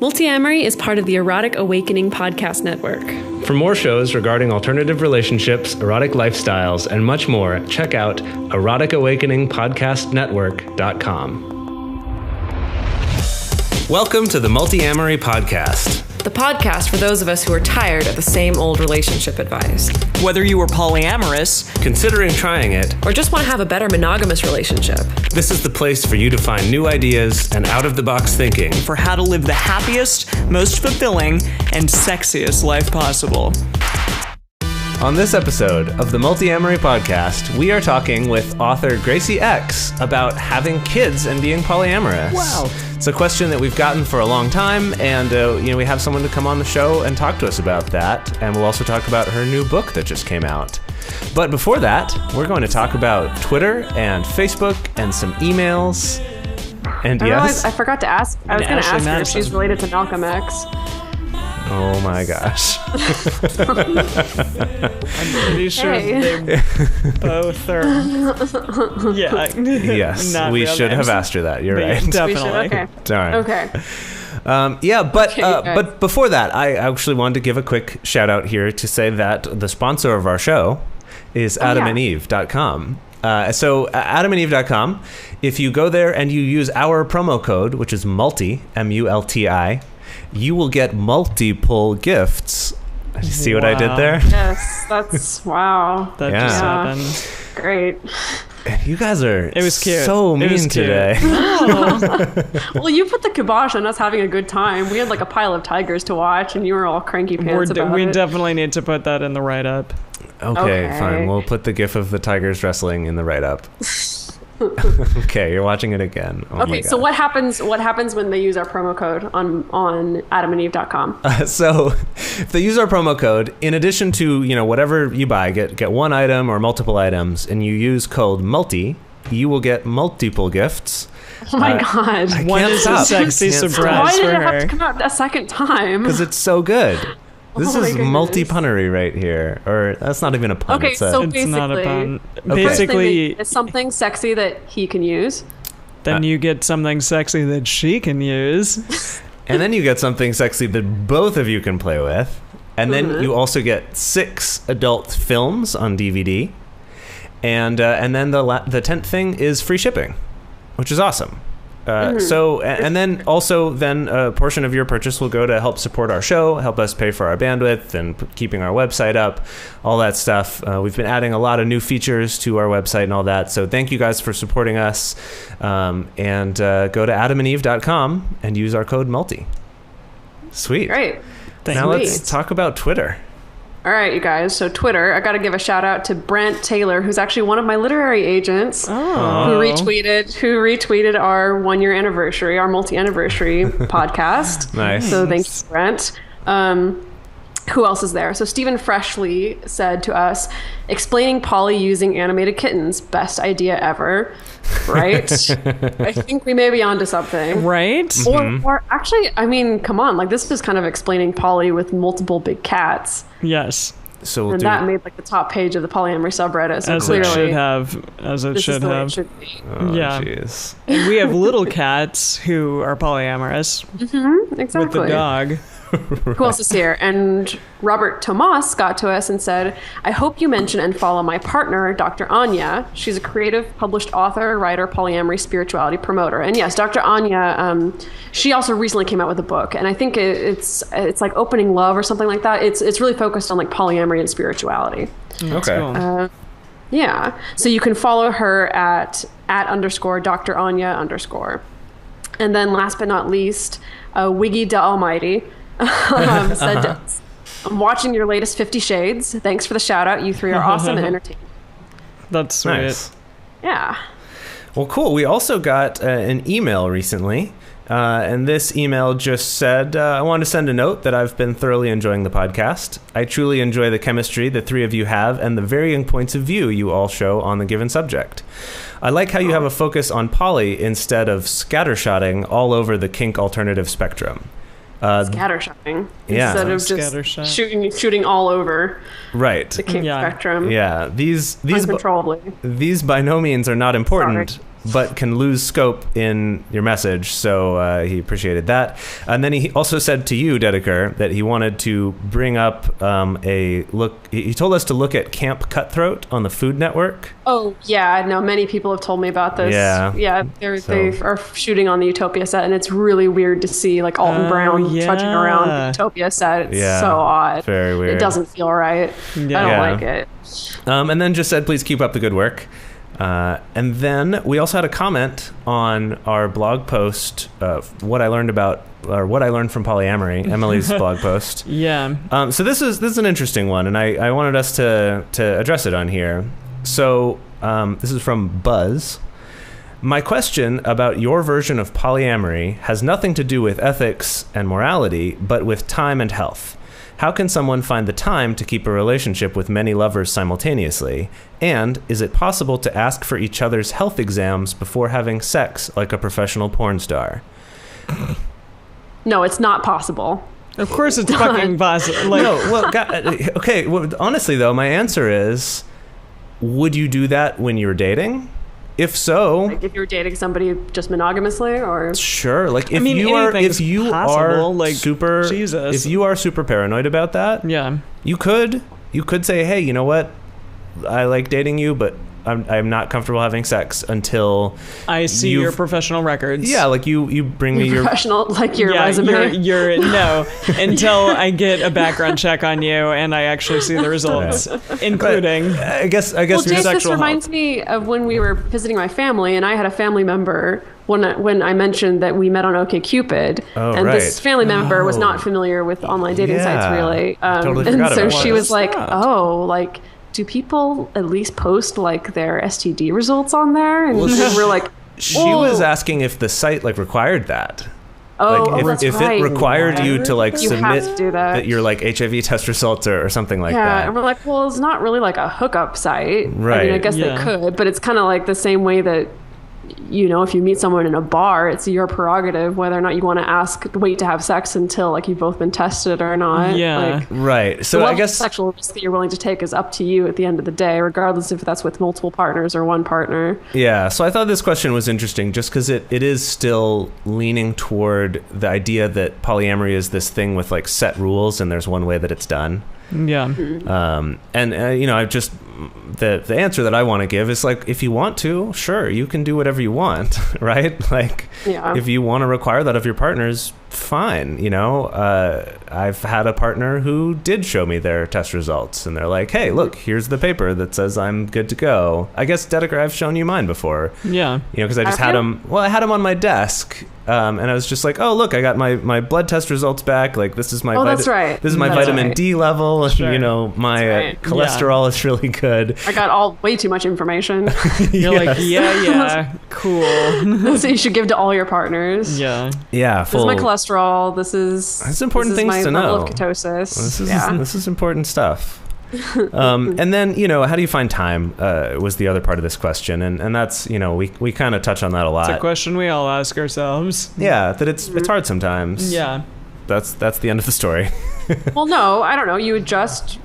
Multiamory is part of the Erotic Awakening podcast network. For more shows regarding alternative relationships, erotic lifestyles, and much more, check out eroticawakeningpodcastnetwork.com. Welcome to the Multiamory podcast. The podcast for those of us who are tired of the same old relationship advice. Whether you are polyamorous, considering trying it, or just want to have a better monogamous relationship, this is the place for you to find new ideas and out-of-the-box thinking for how to live the happiest, most fulfilling, and sexiest life possible. On this episode of the Multiamory podcast, we are talking with author Gracie X about having kids and being polyamorous. Wow. It's a question that we've gotten for a long time, and we have someone to come on the show and talk to us about that, and we'll also talk about her new book that just came out. But before that, we're going to talk about Twitter and Facebook and some emails. And yes, I forgot to ask. I was going to ask her if she's related to Malcolm X. Oh my gosh. I'm pretty sure they both are. Yeah. Yes, we should have asked her that. You're right. Definitely. Okay. Darn. Okay. But before that, I actually wanted to give a quick shout out here to say that the sponsor of our show is adamandeve.com. So adamandeve.com, if you go there and you use our promo code, which is MULTI, M-U-L-T-I, you will get multiple gifts. See what I did there? Yes, that's wow. That just happened. Great. You guys are It was cute. so mean today. Well, you put the kibosh on us having a good time. We had like a pile of tigers to watch, and you were all cranky pants about We it. definitely need to put that in the write-up. Okay, fine. We'll put the gif of the tigers wrestling in the write-up. Okay, you're watching it again. Oh okay, so what happens when they use our promo code on adamandeve.com? So if they use our promo code, in addition to whatever you buy, get one item or multiple items, and you use code MULTI, you will get multiple gifts. Oh my god. One is a sexy surprise Why did for it have her. to come out a second time? Because it's so good. This Oh my is goodness. multi-punnery right here. Or that's not even a pun. Okay, so It's not a pun. Okay. Basically, it's something sexy that he can use. then you get something sexy that she can use. And then you get something sexy that both of you can play with. And then you also get 6 adult films on DVD. And then the 10th thing is free shipping, which is awesome. So, and then also then a portion of your purchase will go to help support our show, help us pay for our bandwidth and keeping our website up, all that stuff. We've been adding a lot of new features to our website and all that. So thank you guys for supporting us. And go to adamandeve.com and use our code MULTI. Sweet. Great. Now let's talk about Twitter. All right, you guys. So Twitter, I got to give a shout out to Brent Taylor, who's actually one of my literary agents, who retweeted our 1-year anniversary, our multi-anniversary podcast. Nice. So thank you, Brent. Who else is there? So Stephen Freshly said to us, explaining poly using animated kittens, best idea ever. Right? I think we may be onto something. Right? Or actually, I mean, come on, like this is kind of explaining poly with multiple big cats. Yes. So And that made like the top page of the polyamory subreddit. So As clearly, it should have. As it this should is the way have. it should be. Oh, Yeah. jeez. And we have little cats who are polyamorous Exactly. with the dog. Who else is here? And Robert Tomas got to us and said, I hope you mention and follow my partner, Dr. Anya. She's a creative, published author, writer, polyamory, spirituality promoter. And yes, Dr. Anya, she also recently came out with a book. And I think it's like Opening Love or something like that. It's really focused on like polyamory and spirituality. Okay. Cool. Yeah. So you can follow her at _ Dr. Anya _ And then last but not least, Wiggy the Almighty said, I'm watching your latest 50 Shades. Thanks for the shout out. You 3 are awesome and entertaining. That's sweet. Nice. Yeah. Well, cool. We also got an email recently, and this email just said, I want to send a note that I've been thoroughly enjoying the podcast. I truly enjoy the chemistry the 3 of you have and the varying points of view you all show on the given subject. I like how you have a focus on poly instead of scattershotting all over the kink alternative spectrum. Scattershotting. Yeah. Instead of just shooting all over right. the kink spectrum. Yeah. These uncontrollably. These by no means are not important. but can lose scope in your message. So he appreciated that. And then he also said to you, Dedeker, that he wanted to bring up a look. He told us to look at Camp Cutthroat on the Food Network. Oh, yeah. No, many people have told me about this. Yeah. They are shooting on the Utopia set, and it's really weird to see like Alton Brown trudging around the Utopia set. It's so odd. Very weird. It doesn't feel right. I don't like it. And then just said, please keep up the good work. And then we also had a comment on our blog post, what I learned from polyamory, Emily's blog post. Yeah. So this is an interesting one, and I wanted us to address it on here. So this is from Buzz. My question about your version of polyamory has nothing to do with ethics and morality, but with time and health. How can someone find the time to keep a relationship with many lovers simultaneously? And is it possible to ask for each other's health exams before having sex like a professional porn star? No, it's not possible. Of course it's fucking possible. Like, No, well, okay. Well, honestly, though, my answer is, would you do that when you're dating? If so, Like if you're dating somebody just monogamously, or sure. Like if anything's possible, like, super, Jesus. if you are super paranoid about that, yeah. you could say, hey, you know what? I like dating you, but I'm not comfortable having sex until I see your professional records. Yeah, like you bring me your professional, like your yeah, resume. No, until I get a background check on you and I actually see the results, including. But I guess Well, your Jake, this sexual reminds me of when we were visiting my family, and I had a family member when I mentioned that we met on OkCupid, and this family member was not familiar with online dating sites really, totally and forgot so about she this. was like, "Oh, like, do people at least post like their STD results on there?" And we're like, She was asking if the site like required that. "Oh, Like if right. it required you to like You submit have to do that. your like HIV test results or something like Yeah, that. and we're like, well, it's not really like a hookup site. I mean, I Right. guess Yeah. they could, but it's kind of like the same way that, you know, if you meet someone in a bar, it's your prerogative whether or not you want to wait to have sex until like you've both been tested or not. Yeah. Like, Right. So the I level of guess sexual risk that you're willing to take is up to you at the end of the day, regardless if that's with multiple partners or one partner. yeah. So I thought this question was interesting just because it is still leaning toward the idea that polyamory is this thing with like set rules and there's one way that it's done. Yeah. And you know, I just the answer that I want to give is like, if you want to, sure, you can do whatever you want, right? Like, Yeah. if you want to require that of your partners, fine. You know, I've had a partner who did show me their test results, and they're like, hey, look, here's the paper that says I'm good to go. I guess, Dedeker, I've shown you mine before. Yeah. You know, because I just Have had you? them. Well, I had them on my desk, and I was just like, "Oh, look, I got my blood test results back. Like, this is my that's right. This is my That's vitamin right. D level. And, Sure. you know, my That's right. cholesterol is really good." I got way too much information. You're like, Yes. yeah, cool. So you should give to all your partners. Yeah. Yeah, This is my cholesterol. This is That's important this is things my to level know. of ketosis. This is important stuff. And then, you know, how do you find time? Was the other part of this question, and that's, you know, we kind of touch on that a lot. It's a question we all ask ourselves. Yeah, that it's hard sometimes. Yeah. That's the end of the story. Well, no, I don't know. You adjust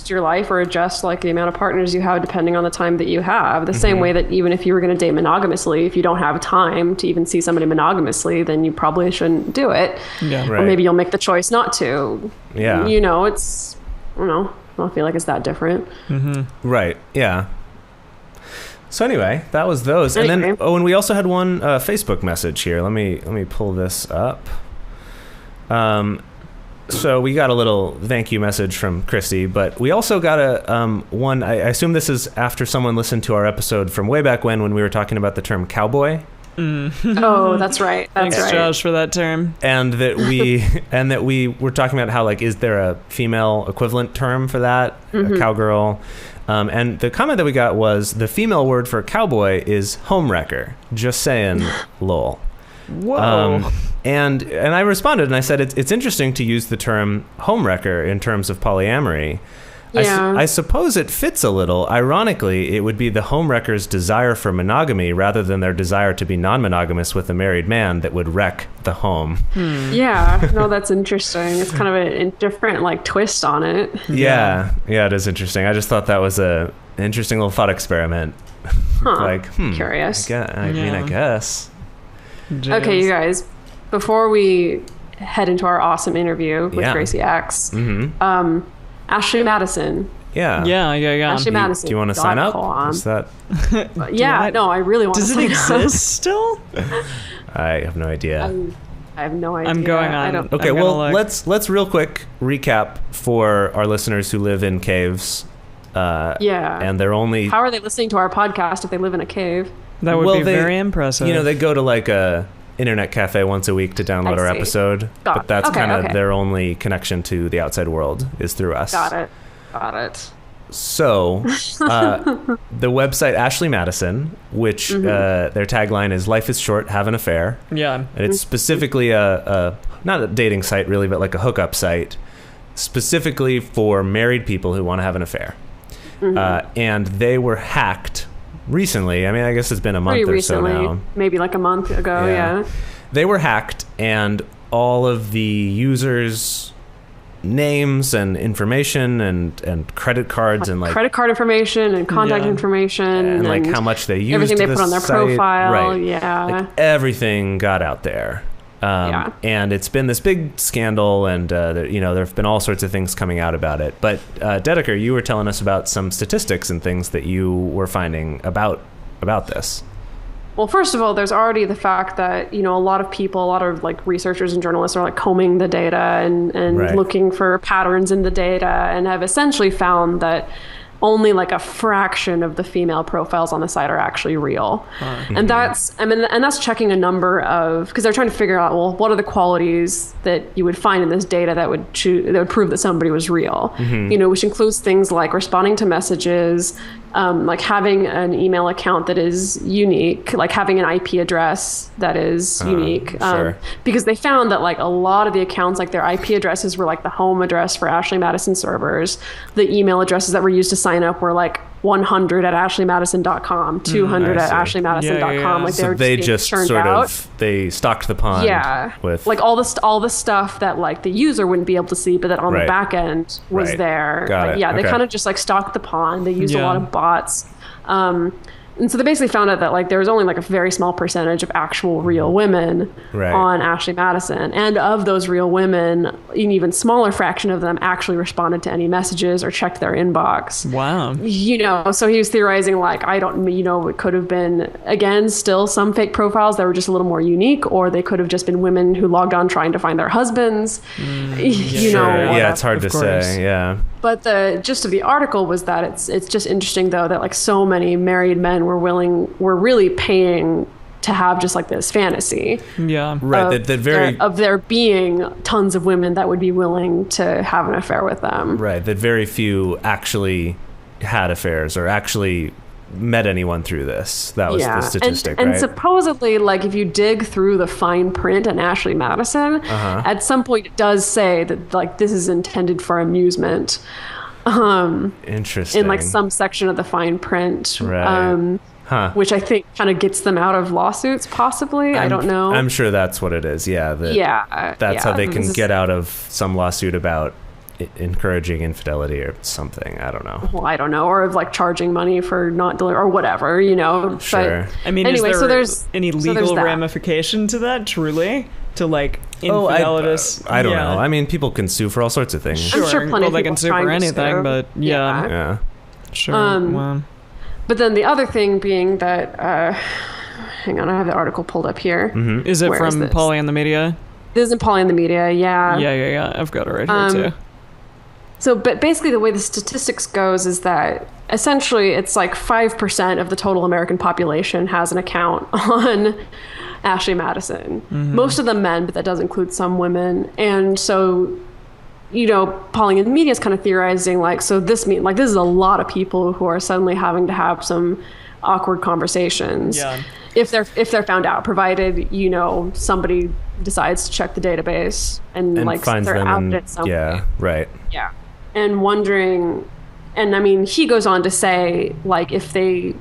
your life or adjust like the amount of partners you have depending on the time that you have. The same way that even if you were going to date monogamously, if you don't have time to even see somebody monogamously, then you probably shouldn't do it. Yeah. Right. Or maybe you'll make the choice not to. Yeah. You know, I don't know. I don't feel like it's that different. Right. Yeah. So anyway, that was those, and then Anyway. and we also had one Facebook message here. Let me pull this up. So we got a little thank you message from Christy, but we also got a one. I assume this is after someone listened to our episode from way back when we were talking about the term cowboy, Oh, that's right. That's Thanks, right. Josh, for that term. and that we were talking about how, like, is there a female equivalent term for that, a cowgirl? And the comment that we got was the female word for cowboy is homewrecker. Just saying, lol. Whoa. And I responded and I said it's interesting to use the term homewrecker in terms of polyamory. Yeah. I suppose it fits a little. Ironically, it would be the homewrecker's desire for monogamy rather than their desire to be non-monogamous with a married man that would wreck the home. Yeah. No, that's interesting. It's kind of a different like twist on it. Yeah, it is interesting. I just thought that was a interesting little thought experiment. Curious. I mean, I guess. Jeez. Okay, you guys, before we head into our awesome interview with Gracie X, Ashley Madison. Yeah. Ashley Madison. Do you want to sign up? Is that? No, I really want to Does sign it exist still? I have no idea. I have no idea. I'm going on. I don't. Okay, well, let's real quick recap for our listeners who live in caves. And they're only... How are they listening to our podcast if they live in a cave? That would be very impressive. You know, they go to like a internet cafe once a week to download our episode, but that's kind of their only connection to the outside world is through us. Got it. So, the website Ashley Madison, which their tagline is "Life is short, have an affair." Yeah, and it's specifically a not a dating site really, but like a hookup site, specifically for married people who want to have an affair. And they were hacked recently. I mean, I guess it's been a month or so now. Maybe like a month ago. Yeah. They were hacked, and all of the users' names and information and credit cards and like credit card information and contact information and like how much they used everything they put on their profile, like everything got out there. And it's been this big scandal, and there have been all sorts of things coming out about it. But Dedeker, you were telling us about some statistics and things that you were finding about this. Well, first of all, there's already the fact that, a lot of like researchers and journalists are like combing the data and looking for patterns in the data, and have essentially found that only like a fraction of the female profiles on the site are actually real. And that's checking a number of, because they're trying to figure out, well, what are the qualities that you would find in this data that would prove that somebody was real, which includes things like responding to messages, like having an email account that is unique, like having an IP address that is unique. Because they found that like a lot of the accounts, like their IP addresses were like the home address for Ashley Madison servers. The email addresses that were used to sign up were like 100 at ashleymadison.com, 200 at ashleymadison.com. Like they just sort of they stocked the pond with like all the stuff that like the user wouldn't be able to see, but that on the back end was there. They kind of just like stocked the pond. They used a lot of bots. And so they basically found out that like there was only like a very small percentage of actual real women on Ashley Madison. And of those real women, an even smaller fraction of them actually responded to any messages or checked their inbox. Wow. So he was theorizing like, it could have been, again, still some fake profiles that were just a little more unique, or they could have just been women who logged on trying to find their husbands. It's hard to say. Yeah. But the gist of the article was that it's just interesting though that like so many married men were really paying to have just like this fantasy. Of there being tons of women that would be willing to have an affair with them. Right. That very few actually had affairs or actually met anyone through this. That was the statistic, and supposedly, like, if you dig through the fine print in Ashley Madison, at some point it does say that, like, this is intended for amusement. Interesting. In, like, some section of the fine print. Which I think kind of gets them out of lawsuits, possibly. I don't know. I'm sure that's what it is. That's how they can get out of some lawsuit about encouraging infidelity or something. I don't know. Well, I don't know. Or of like charging money for not delivering or whatever, Sure. But I mean, anyway, is there there's any legal ramification to that, truly? To like infidelity? I don't know. I mean, people can sue for all sorts of things. Sure. I'm sure plenty of they can sue for anything, but yeah. Sure. But then the other thing being that, hang on, I have the article pulled up here. Is it from Poly and the Media? This is in Poly and the Media, yeah. Yeah. I've got it right here too. So, but basically the way the statistics goes is that essentially it's like 5% of the total American population has an account on Ashley Madison. Most of them men, but that does include some women. And so, Poly and the Media is kind of theorizing like, so this is a lot of people who are suddenly having to have some awkward conversations. Yeah. If they're found out, provided somebody decides to check the database and like finds they're them out at some point. Yeah. And wondering, and I mean, he goes on to say, like, if they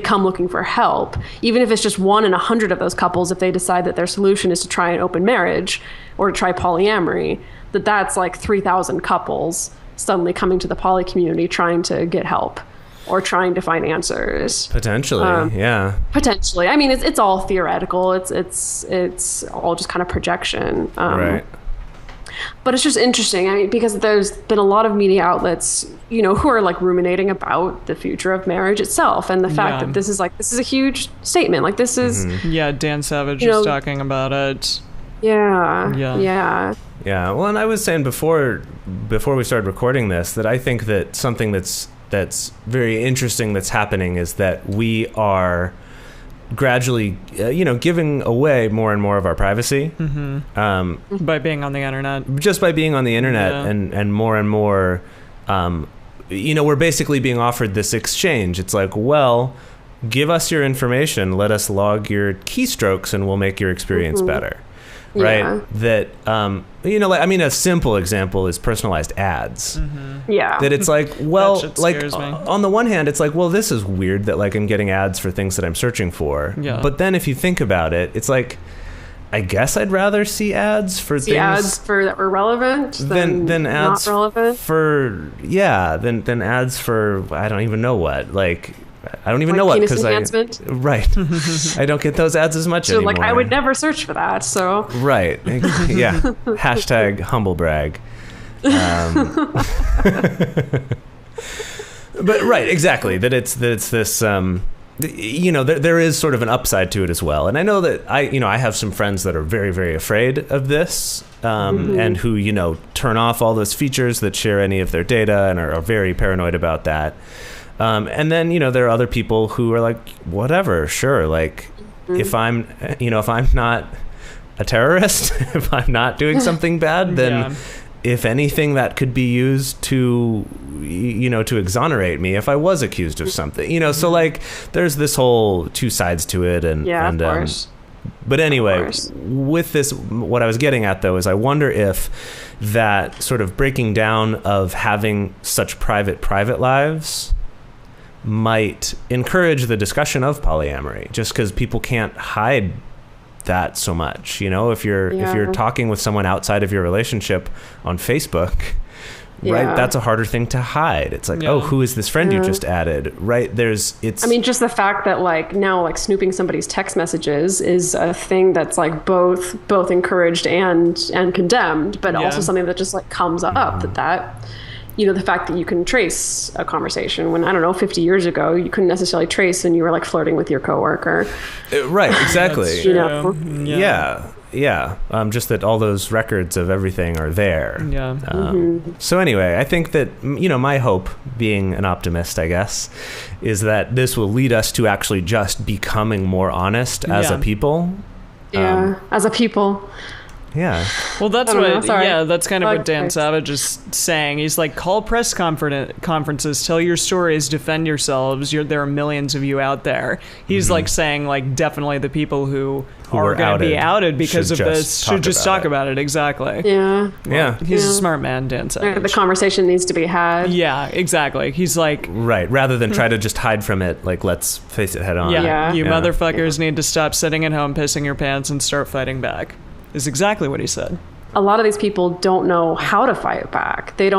come looking for help, even if it's just 1 in 100 of those couples, if they decide that their solution is to try an open marriage or to try polyamory, that's like 3,000 couples suddenly coming to the poly community trying to get help. or trying to find answers. Potentially, yeah. Potentially. I mean, it's all theoretical. It's all just kind of projection. Right. But it's just interesting. I mean, because there's been a lot of media outlets, you know, who are like ruminating about the future of marriage itself, and the fact that this is a huge statement. Like this is Yeah, Dan Savage was talking about it. Yeah. Well, and I was saying before we started recording this that I think that something that's very interesting that's happening is that we are gradually, giving away more and more of our privacy. By being on the internet. Just by being on the internet, and more, we're basically being offered this exchange. It's like, well, give us your information, let us log your keystrokes, and we'll make your experience better. Right? Yeah. That, a simple example is personalized ads. Yeah. That it's like, well, That shit like scares me. on the one hand, it's like, well, this is weird that like I'm getting ads for things that I'm searching for. Yeah. But then if you think about it, it's like, I guess I'd rather see ads for things ads that were relevant than ads not relevant. than ads for I don't even know what. Like I don't even know what, penis because enhancement? I don't get those ads as much So anymore. like I would never search for that. So Right. Yeah. Hashtag humble brag. But right, exactly. That it's this. There is sort of an upside to it as well. And I know that I have some friends that are very, very afraid of this, and who turn off all those features that share any of their data and are very paranoid about that. And then, there are other people who are like, whatever, sure. Like if I'm not a terrorist, if I'm not doing something bad, then if anything, that could be used to exonerate me if I was accused of something, so like there's this whole two sides to it. And of course. But anyway, with this, what I was getting at though, is I wonder if that sort of breaking down of having such private lives might encourage the discussion of polyamory, just because people can't hide that so much. If you're talking with someone outside of your relationship on Facebook, right, that's a harder thing to hide. It's like, oh, who is this friend you just added? Right, just the fact that like now like snooping somebody's text messages is a thing that's like both encouraged and condemned, but also something that just like comes up that the fact that you can trace a conversation when, I don't know, 50 years ago, you couldn't necessarily trace and you were like flirting with your coworker. Right, exactly. Yeah. Just that all those records of everything are there. Yeah. So anyway, I think that, my hope, being an optimist, I guess, is that this will lead us to actually just becoming more honest as a people. As a people. Yeah. Well, that's that's kind of what Dan Savage is saying. He's like, call press conferences, tell your stories, defend yourselves. There are millions of you out there. He's like saying, like, definitely the people who are going to be outed because of this should just talk about it. Exactly. Yeah. Yeah. He's a smart man, Dan Savage. The conversation needs to be had. Yeah, exactly. He's like... Right. Rather than try to just hide from it, like, let's face it head on. Yeah. You motherfuckers need to stop sitting at home pissing your pants and start fighting back. Is exactly what he said. A lot of these people don't know how to fight back. They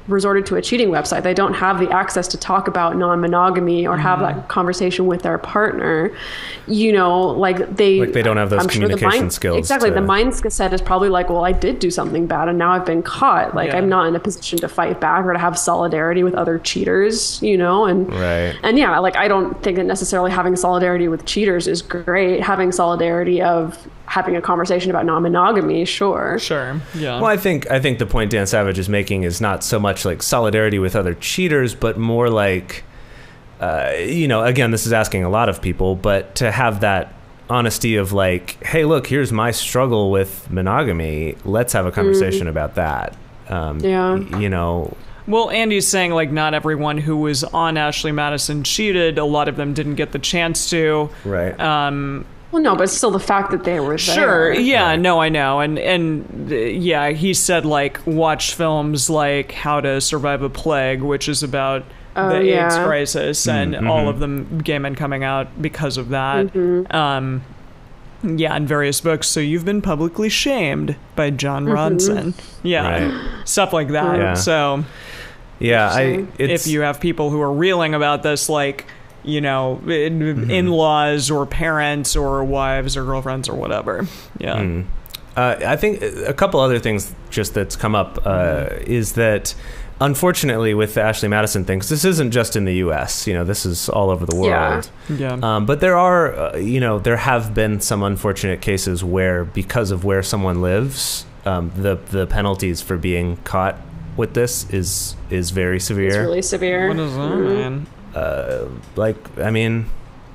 resorted to a cheating website. They don't have the access to talk about non-monogamy or have that conversation with their partner. They don't have those communication skills. Exactly. The mindset is probably like, well, I did do something bad and now I've been caught. Like I'm not in a position to fight back or to have solidarity with other cheaters, and right. And I don't think that necessarily having solidarity with cheaters is great. Having solidarity of having a conversation about non-monogamy, sure. Yeah. Well, I think the point Dan Savage is making is not so much like solidarity with other cheaters, but more like, again, this is asking a lot of people, but to have that honesty of like, hey, look, here's my struggle with monogamy. Let's have a conversation about that. Well, Andy's saying like not everyone who was on Ashley Madison cheated. A lot of them didn't get the chance to. Right. Well, no, but still the fact that they were there. Sure, yeah, no, I know. And he said, like, watch films like How to Survive a Plague, which is about the AIDS crisis, and all of them gay men coming out because of that. And various books. So You've Been Publicly Shamed by John Rodson. Stuff like that. Yeah. So... Yeah, if you have people who are reeling about this, like, you know, in-laws or parents or wives or girlfriends or whatever. Yeah. I think a couple other things just that's come up is that, unfortunately, with the Ashley Madison thing, 'cause this isn't just in the U.S., you know, this is all over the world. Yeah. But there are, you know, there have been some unfortunate cases where, because of where someone lives, the penalties for being caught with this is very severe. It's really severe. What is that, man? Like, I mean,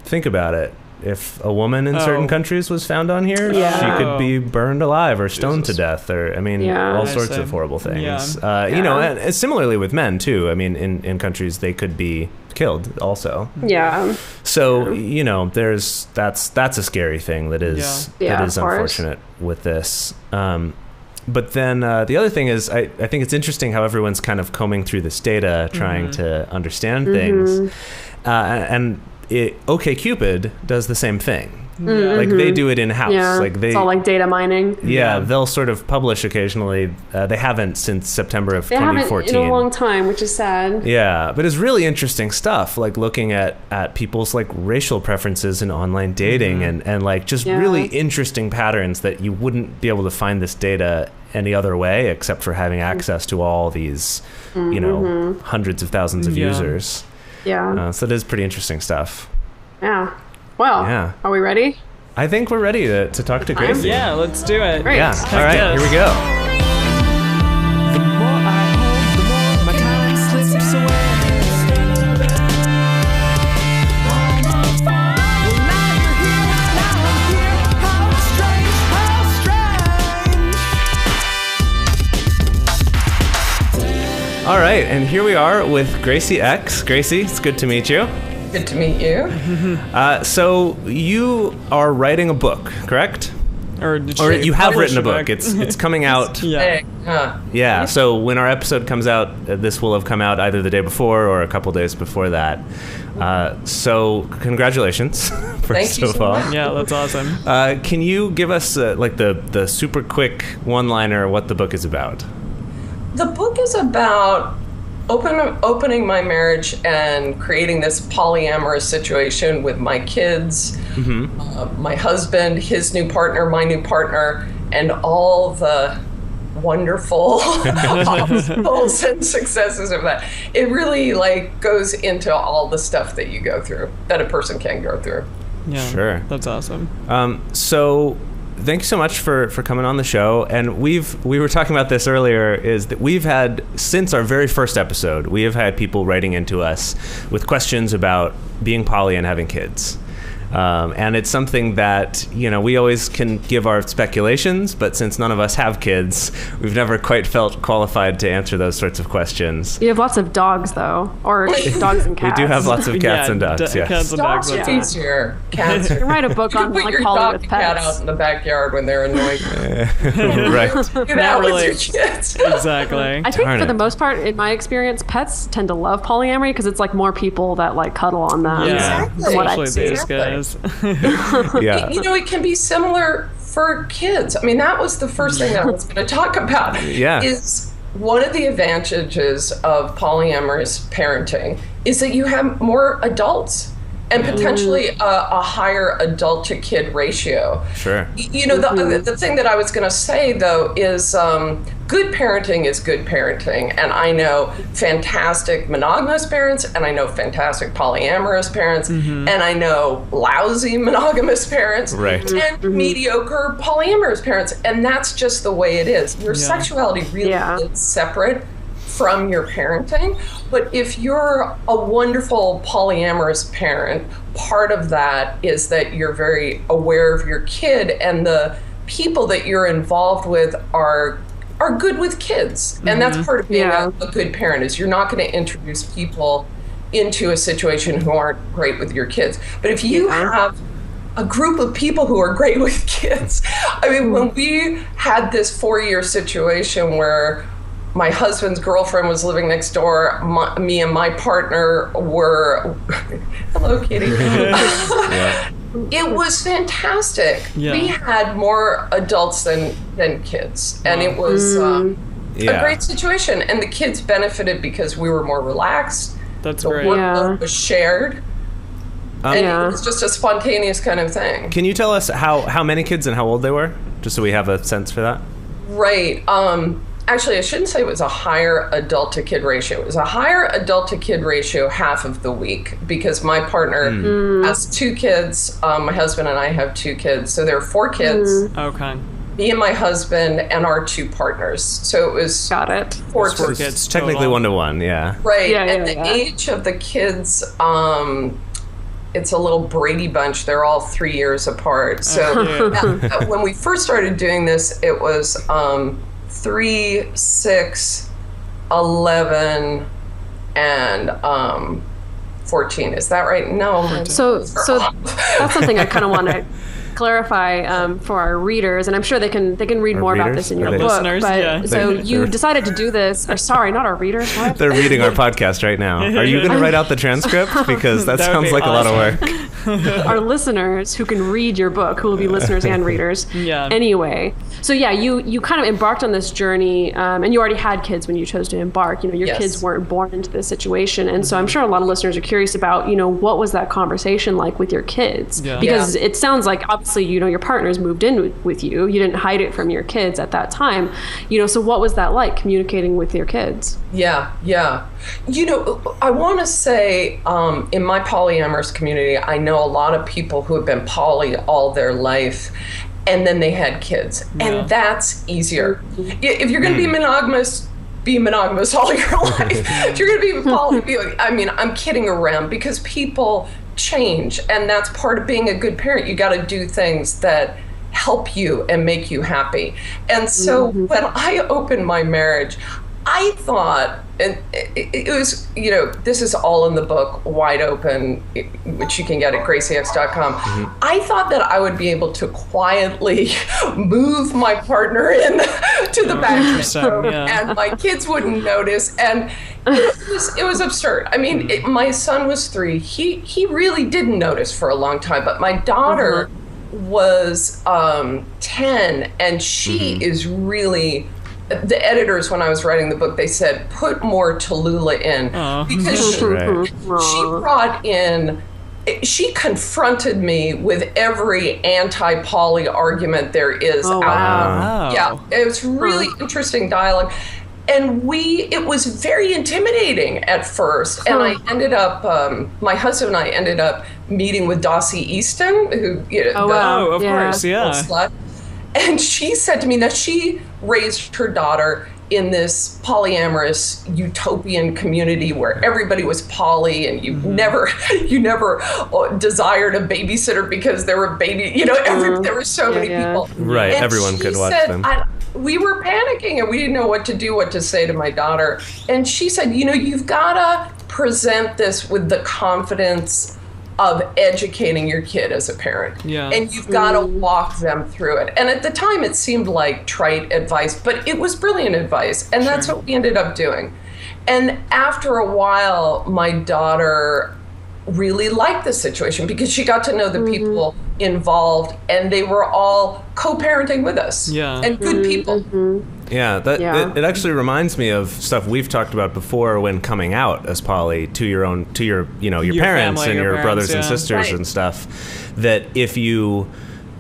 think about it. If a woman in certain countries was found on here, she could be burned alive or stoned to death, or, I mean, all sorts of horrible things. You know, and similarly with men too. I mean, in countries they could be killed also. Yeah. So, you know, that's a scary thing that is unfortunate with this. But then the other thing is, I think it's interesting how everyone's kind of combing through this data, trying to understand things, and OkCupid does the same thing. Like, they do it in-house. Yeah. Like, it's all like data mining. Yeah, they'll sort of publish occasionally. They haven't since September of 2014. They haven't in a long time, which is sad. Yeah, but it's really interesting stuff, like looking at people's like racial preferences in online dating and like just really interesting patterns that you wouldn't be able to find this data any other way except for having access to all these, you know, hundreds of thousands of users. Yeah. So it is pretty interesting stuff. Yeah. Well, are we ready? I think we're ready to talk to Gracie. Yeah, let's do it. Great. Yeah. All right, here we go. The more I hold, the more my time slips away. Well, now you're here, now I'm here. How strange, how strange. All right, and here we are with Gracie X. Gracie, it's good to meet you. Good to meet you. So you are writing a book, correct? Or you have written a book. It's coming out. Yeah. So when our episode comes out, this will have come out either the day before or a couple days before that. So congratulations. Thank you so much. Yeah, that's awesome. Can you give us like the super quick one-liner what the book is about? The book is about opening my marriage and creating this polyamorous situation with my kids, my husband, his new partner, my new partner, and all the wonderful obstacles and successes of that. It really like goes into all the stuff that you go through, that a person can go through. Yeah, sure. That's awesome. So thank you so much for coming on the show. And we were talking about this earlier, is that we've had, since our very first episode, we have had people writing into us with questions about being poly and having kids. And it's something that, you know, we always can give our speculations, but since none of us have kids, we've never quite felt qualified to answer those sorts of questions. You have lots of dogs, though, or dogs and cats. We do have lots of cats and dogs, yes. Cats and Dogs dogs. are easier. Cats You can write a book on put like your poly dog with and cat pets. out in the backyard when they're annoying. Right. Do that with your kids. Exactly. I think Darn for it. the most part, in my experience, pets tend to love polyamory because it's like more people that like cuddle on them. Yeah, From what I've especially seen. these guys. Yeah. You know, it can be similar for kids. I mean, that was the first thing that I was going to talk about. Yeah. Is one of the advantages of polyamorous parenting is that you have more adults and potentially a higher adult to kid ratio. Sure. You know, the thing that I was going to say, though, is good parenting is good parenting. And I know fantastic monogamous parents, and I know fantastic polyamorous parents, and I know lousy monogamous parents, Right. and mediocre polyamorous parents. And that's just the way it is. Your sexuality really is separate from your parenting. But if you're a wonderful polyamorous parent, part of that is that you're very aware of your kid, and the people that you're involved with are good with kids. And that's part of being a good parent, is you're not going to introduce people into a situation who aren't great with your kids. But if you have a group of people who are great with kids, I mean, when we had this 4-year situation where my husband's girlfriend was living next door, me and my partner were, hello, Kitty. It was fantastic. Yeah. We had more adults than kids. And it was, Yeah. a great situation. And the kids benefited because we were more relaxed. That's the great. workload was shared. And it was just a spontaneous kind of thing. Can you tell us how many kids and how old they were? Just so we have a sense for that. Right. Actually, I shouldn't say it was a higher adult to kid ratio. It was a higher adult to kid ratio half of the week because my partner has 2 kids. My husband and I have 2 kids. So there are 4 kids. Okay. Me and my husband and our 2 partners. So it was... Got it. 4 kids technically total. 1-to-1, yeah. Right. Yeah, and the age of the kids... it's a little Brady bunch. They're all 3 years apart. So when we first started doing this, it was 3, 6, 11, and 14. Is that right? No. So that's something I kind of want to clarify for our readers, and I'm sure they can read more about this in your book. Listeners, but so you decided to do this, or sorry, not our readers. What? They're reading our podcast right now. Are you going to write out the transcript? Because that sounds like a lot of work. Our listeners who can read your book, who will be listeners and readers. Yeah. Anyway, so yeah, you kind of embarked on this journey, and you already had kids when you chose to embark. Your kids weren't born into this situation, and so I'm sure a lot of listeners are curious about, what was that conversation like with your kids? Yeah. Because it sounds like obviously, your partners moved in with you. You didn't hide it from your kids at that time. So what was that like communicating with your kids? Yeah. I want to say in my polyamorous community, I know a lot of people who have been poly all their life and then they had kids. And that's easier. If you're going to be monogamous all your life. If you're going to be poly, I'm kidding around because people change, and that's part of being a good parent. You got to do things that help you and make you happy. And so when I opened my marriage, I thought, and it was, this is all in the book, wide open, which you can get at graciex.com. I thought that I would be able to quietly move my partner in to the back and my kids wouldn't notice. And it was absurd. My son was 3. He really didn't notice for a long time, but my daughter was 10, and she is really... The editors, when I was writing the book, they said, put more Tallulah in. Because she confronted me with every anti-poly argument there is out there. Yeah, it was really interesting dialogue. And it was very intimidating at first. And I ended up, my husband and I ended up meeting with Dossie Easton, who, of course, yeah. And she said to me, now she raised her daughter in this polyamorous utopian community where everybody was poly, and you never desired a babysitter because there were there were so many people. Right, and everyone could watch them. We were panicking and we didn't know what to say to my daughter. And she said, you've got to present this with the confidence of educating your kid as a parent. Yeah. And you've got to walk them through it. And at the time it seemed like trite advice, but it was brilliant advice. And that's what we ended up doing. And after a while, my daughter really liked the situation because she got to know the people involved, and they were all co-parenting with us. Yeah. And good people. Yeah, it actually reminds me of stuff we've talked about before when coming out as poly to your parents family, and your parents, brothers and sisters and stuff. That if you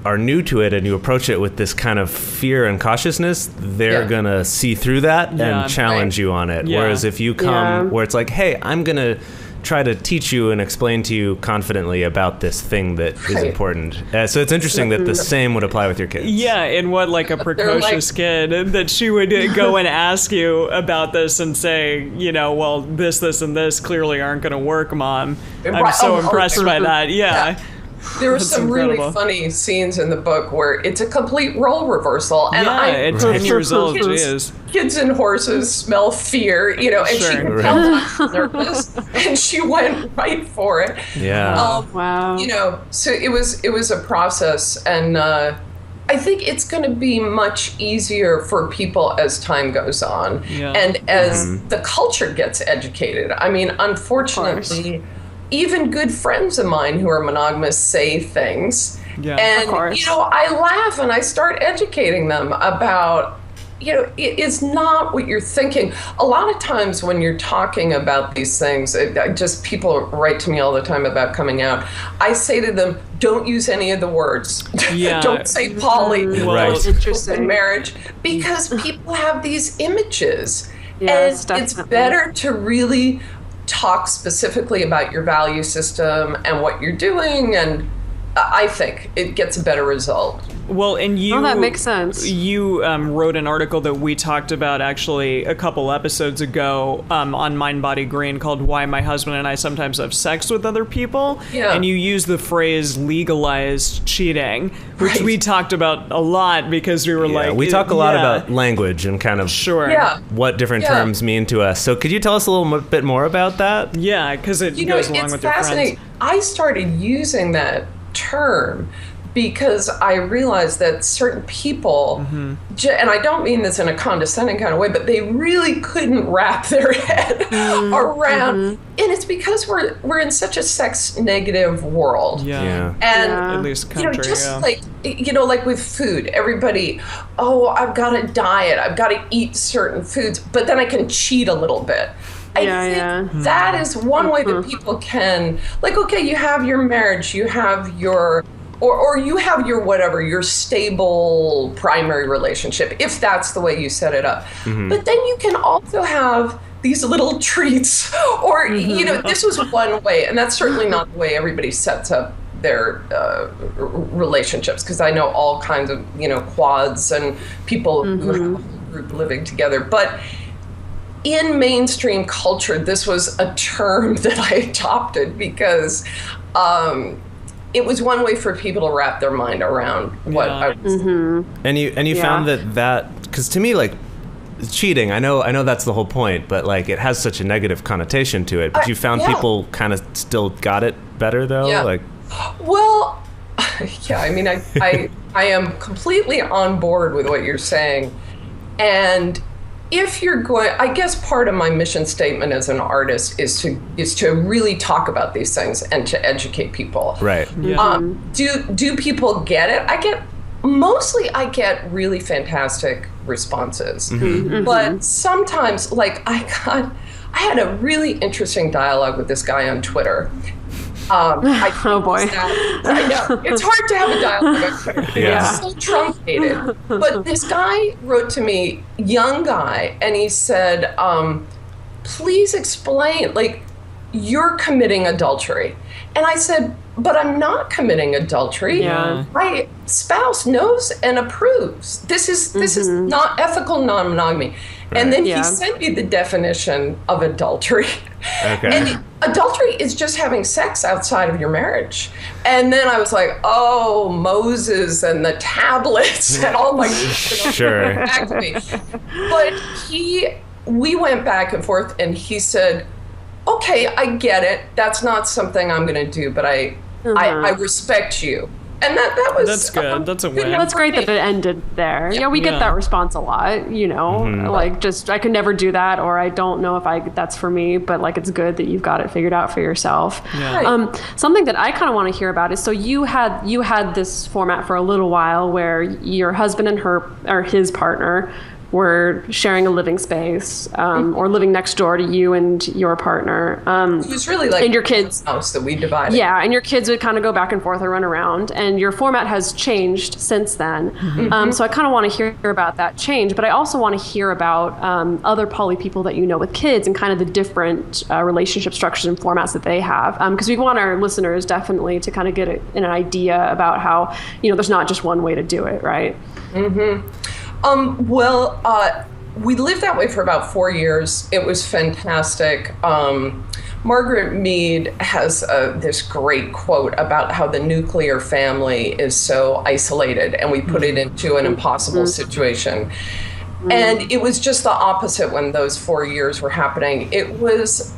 are new to it and you approach it with this kind of fear and cautiousness, they're gonna see through that and challenge you on it. Whereas if you come where it's like, hey, I'm gonna try to teach you and explain to you confidently about this thing that is important. So it's interesting that the same would apply with your kids. Yeah, and what, like a precocious kid, that she would go and ask you about this and say, well, this, and this clearly aren't going to work, Mom. I'm so impressed by that. Yeah. There were some really funny scenes in the book where it's a complete role reversal. And at 10 years old, kids and horses smell fear, and she could tell I'm nervous, and she went right for it. Yeah. Wow. So it was a process, and I think it's going to be much easier for people as time goes on, and as the culture gets educated. Unfortunately, even good friends of mine who are monogamous say things. Yeah, and, I laugh and I start educating them about, it's not what you're thinking. A lot of times when you're talking about these things, just people write to me all the time about coming out. I say to them, don't use any of the words. Yeah. Don't say poly, Right. open marriage, because people have these images. Yes, and it's definitely. better to really talk specifically about your value system and what you're doing, and I think it gets a better result. Well, and you... Oh, that makes sense. You wrote an article that we talked about actually a couple episodes ago on Mind Body Green called Why My Husband and I Sometimes Have Sex with Other People. Yeah. And you used the phrase legalized cheating, which Right. we talked about a lot because we were like... we talk a lot about language and kind of Sure. Yeah. what different terms mean to us. So could you tell us a little bit more about that? Yeah, because it goes along it's with your fascinating. friends. I started using that term because I realized that certain people, and I don't mean this in a condescending kind of way, but they really couldn't wrap their head around. And it's because we're in such a sex negative world. Yeah. And At least country, just like with food, everybody, I've got to diet, I've got to eat certain foods, but then I can cheat a little bit. I think that is one way that people can, like, okay, you have your marriage, you have your, or you have your whatever, your stable primary relationship, if that's the way you set it up. But then you can also have these little treats, or, this was one way, and that's certainly not the way everybody sets up their relationships, because I know all kinds of, quads and people who have a whole group living together. But in mainstream culture, this was a term that I adopted because it was one way for people to wrap their mind around what I was. And you found that because to me, like, cheating, I know that's the whole point, but like it has such a negative connotation to it. But you found people kind of still got it better though. Yeah. Like, well, yeah. I mean, I am completely on board with what you're saying, and if you're going, I guess part of my mission statement as an artist is to really talk about these things and to educate people. right. Yeah. Do people get it? I get really fantastic responses, but sometimes, like, I had a really interesting dialogue with this guy on Twitter. Oh boy. I know. It's hard to have a dialogue on Twitter. Yeah. It's so truncated. But this guy wrote to me, young guy, and he said, please explain, like, you're committing adultery. And I said, but I'm not committing adultery. Yeah. My spouse knows and approves. This is not ethical non-monogamy. And then he sent me the definition of adultery. Okay. And adultery is just having sex outside of your marriage. And then I was like, oh, Moses and the tablets and all my Sure. back to me. But we went back and forth, and he said, okay, I get it. That's not something I'm going to do, but I respect you. And that was... That's good. That's a win. That's great that it ended there. Yeah, we get that response a lot, like, just, I could never do that, or I don't know if that's for me, but like, it's good that you've got it figured out for yourself. Yeah. Something that I kind of want to hear about is, so you had this format for a little while where your husband and his partner were sharing a living space, or living next door to you and your partner. It was really like and your kids' house that we divided. Yeah, and your kids would kind of go back and forth or run around, and your format has changed since then. So I kind of want to hear about that change, but I also want to hear about other poly people that you know with kids and kind of the different relationship structures and formats that they have, because we want our listeners definitely to kind of get an idea about how, there's not just one way to do it, right? We lived that way for about 4 years. It was fantastic. Margaret Mead has this great quote about how the nuclear family is so isolated, and we put it into an impossible situation. And it was just the opposite when those 4 years were happening. It was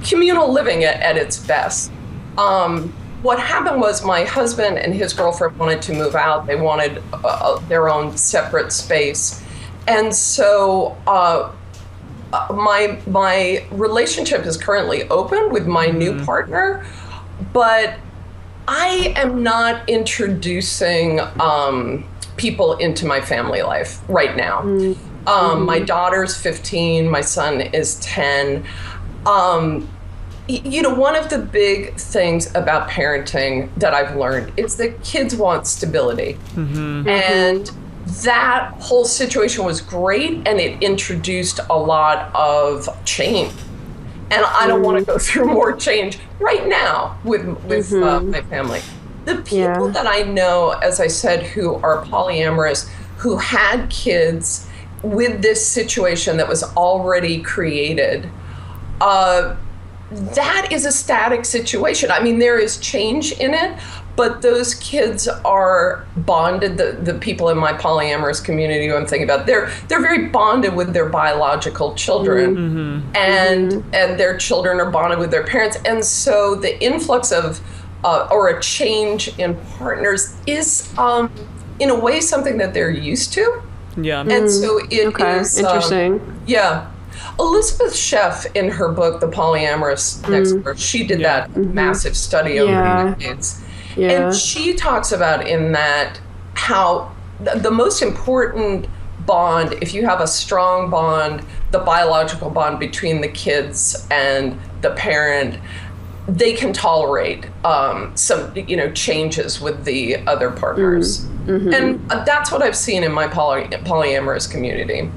communal living at its best. What happened was my husband and his girlfriend wanted to move out. They wanted their own separate space. And so my relationship is currently open with my new partner, but I am not introducing people into my family life right now. My daughter's 15, my son is 10. You know, one of the big things about parenting that I've learned is that kids want stability. And that whole situation was great, and it introduced a lot of change. And I don't want to go through more change right now with my family. The people that I know, as I said, who are polyamorous, who had kids with this situation that was already created, that is a static situation. I mean, there is change in it, but those kids are bonded. The people in my polyamorous community who I'm thinking about, they're very bonded with their biological children, and their children are bonded with their parents. And so the influx of or a change in partners is, in a way, something that they're used to. Yeah. And so it is interesting. Yeah. Elizabeth Sheff, in her book, The Polyamorous Expert, she did that massive study over the decades. And she talks about in that how the most important bond, if you have a strong bond, the biological bond between the kids and the parent, they can tolerate some, changes with the other partners. And that's what I've seen in my polyamorous community.